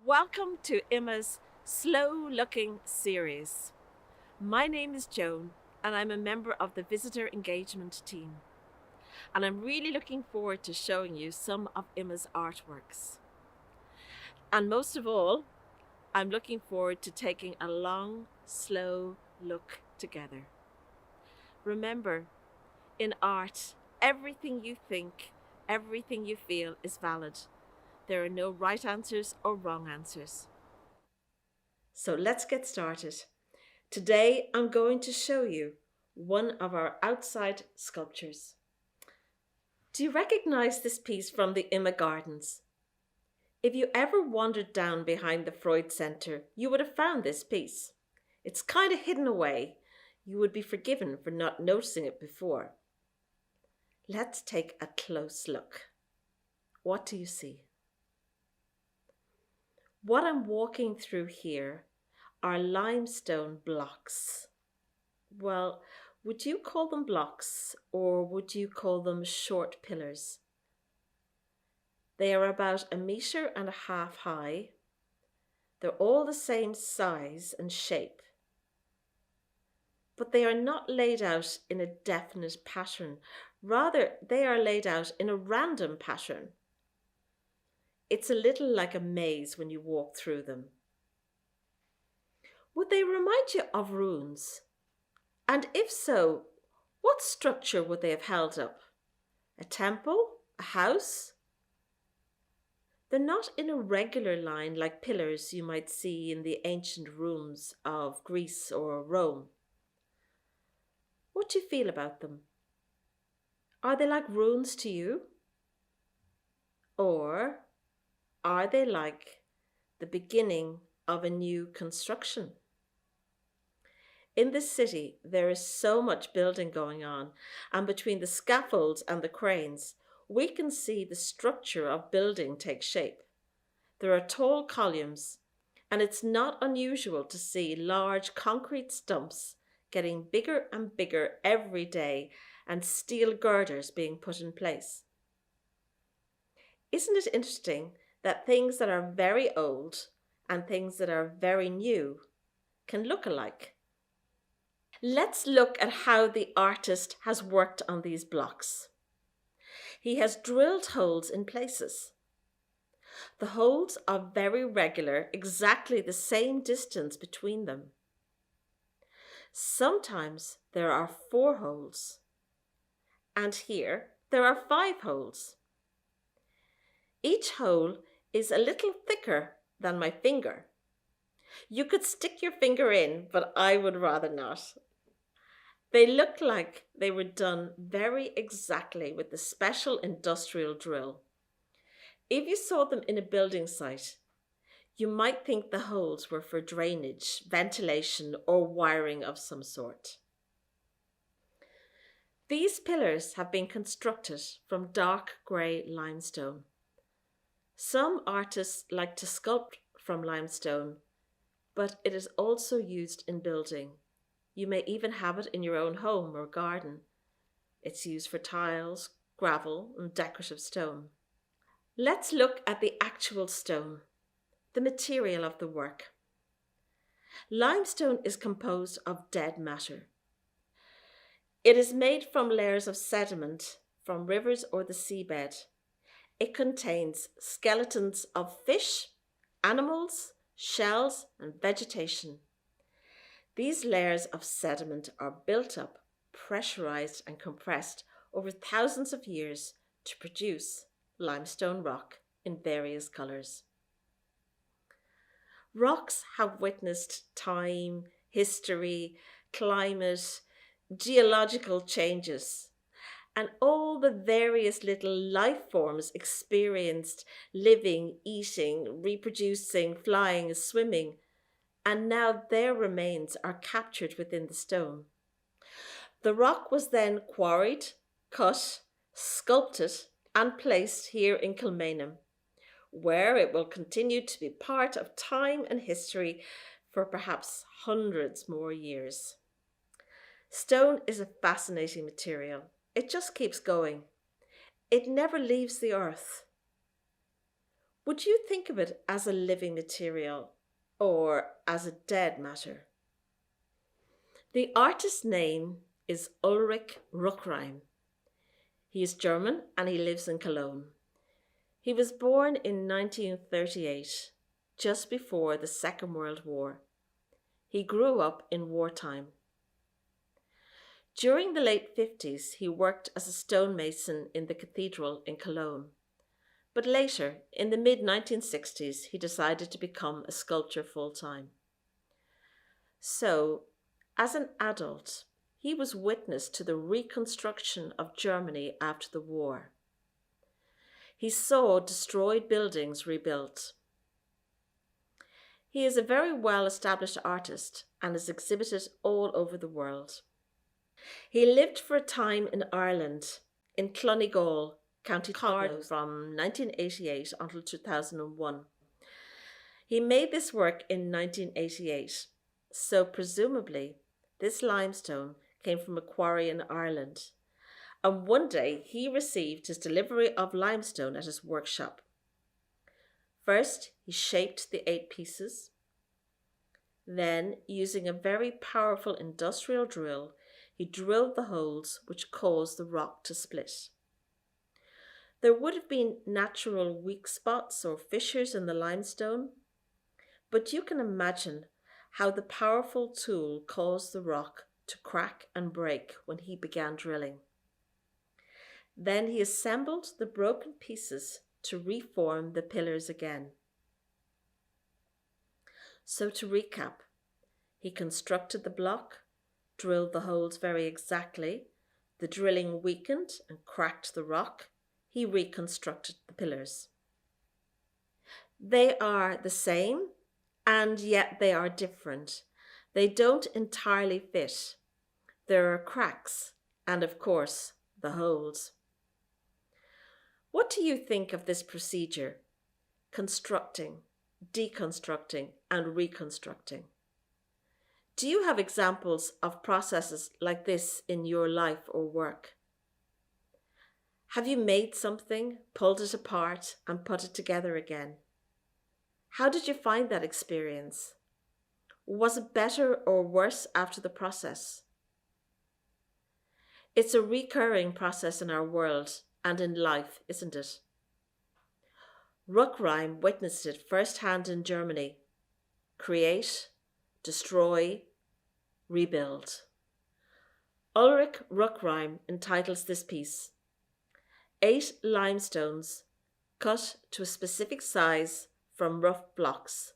Welcome to IMMA's Slow Looking series. My name is Joan and I'm a member of the Visitor Engagement team. And I'm really looking forward to showing you some of IMMA's artworks. And most of all, I'm looking forward to taking a long, slow look together. Remember, in art, everything you think, everything you feel is valid. There are no right answers or wrong answers. So let's get started. Today I'm going to show you one of our outside sculptures. Do you recognize this piece from the IMMA Gardens? If you ever wandered down behind the Freud Center, you would have found this piece. It's kind of hidden away. You would be forgiven for not noticing it before. Let's take a close look. What do you see? What I'm walking through here are limestone blocks. Well, would you call them blocks or would you call them short pillars? They are about 1.5 meters high. They're all the same size and shape, but they are not laid out in a definite pattern. Rather, they are laid out in a random pattern. It's a little like a maze when you walk through them. Would they remind you of ruins? And if so, what structure would they have held up? A temple? A house? They're not in a regular line like pillars you might see in the ancient rooms of Greece or Rome. What do you feel about them? Are they like ruins to you? Or are they like the beginning of a new construction? In this city, there is so much building going on, and between the scaffolds and the cranes, we can see the structure of building take shape. There are tall columns, and it's not unusual to see large concrete stumps getting bigger and bigger every day and steel girders being put in place. Isn't it interesting that things that are very old and things that are very new can look alike? Let's look at how the artist has worked on these blocks. He has drilled holes in places. The holes are very regular, exactly the same distance between them. Sometimes there are 4 holes, and here there are 5 holes. Each hole is a little thicker than my finger. You could stick your finger in, but I would rather not. They look like they were done very exactly with the special industrial drill. If you saw them in a building site, you might think the holes were for drainage, ventilation, or wiring of some sort. These pillars have been constructed from dark grey limestone. Some artists like to sculpt from limestone, but it is also used in building. You may even have it in your own home or garden. It's used for tiles, gravel, and decorative stone. Let's look at the actual stone, the material of the work. Limestone is composed of dead matter. It is made from layers of sediment from rivers or the seabed. It contains skeletons of fish, animals, shells, and vegetation. These layers of sediment are built up, pressurized, and compressed over thousands of years to produce limestone rock in various colors. Rocks have witnessed time, history, climate, geological changes, and all the various little life forms experienced living, eating, reproducing, flying, swimming, and now their remains are captured within the stone. The rock was then quarried, cut, sculpted, and placed here in Kilmainham, where it will continue to be part of time and history for perhaps hundreds more years. Stone is a fascinating material. It just keeps going. It never leaves the earth. Would you think of it as a living material or as a dead matter? The artist's name is Ulrich Rukreim. He is German and he lives in Cologne. He was born in 1938, just before the Second World War. He grew up in wartime. During the late 50s, he worked as a stonemason in the cathedral in Cologne. But later, in the mid-1960s, he decided to become a sculptor full-time. So, as an adult, he was witness to the reconstruction of Germany after the war. He saw destroyed buildings rebuilt. He is a very well-established artist and is exhibited all over the world. He lived for a time in Ireland, in Clonegall, County Carlow, from 1988 until 2001. He made this work in 1988, so presumably this limestone came from a quarry in Ireland, and one day he received his delivery of limestone at his workshop. First, he shaped the 8 pieces. Then, using a very powerful industrial drill, he drilled the holes which caused the rock to split. There would have been natural weak spots or fissures in the limestone, but you can imagine how the powerful tool caused the rock to crack and break when he began drilling. Then he assembled the broken pieces to reform the pillars again. So to recap, he constructed the block, drilled the holes very exactly, the drilling weakened and cracked the rock, he reconstructed the pillars. They are the same, and yet they are different. They don't entirely fit. There are cracks, and of course, the holes. What do you think of this procedure? Constructing, deconstructing, and reconstructing. Do you have examples of processes like this in your life or work? Have you made something, pulled it apart, and put it together again? How did you find that experience? Was it better or worse after the process? It's a recurring process in our world and in life, isn't it? Rukreim witnessed it firsthand in Germany. Create, destroy, rebuild. Ulrich Rukreim entitles this piece, 8 limestones cut to a specific size from rough blocks,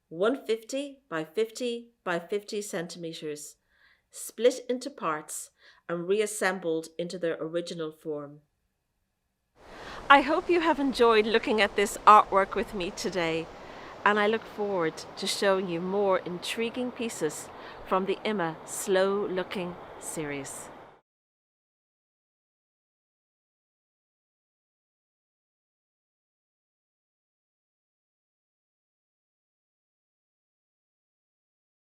150 by 50 by 50 centimeters, split into parts and reassembled into their original form. I hope you have enjoyed looking at this artwork with me today, and I look forward to showing you more intriguing pieces from the IMMA Slow Looking series.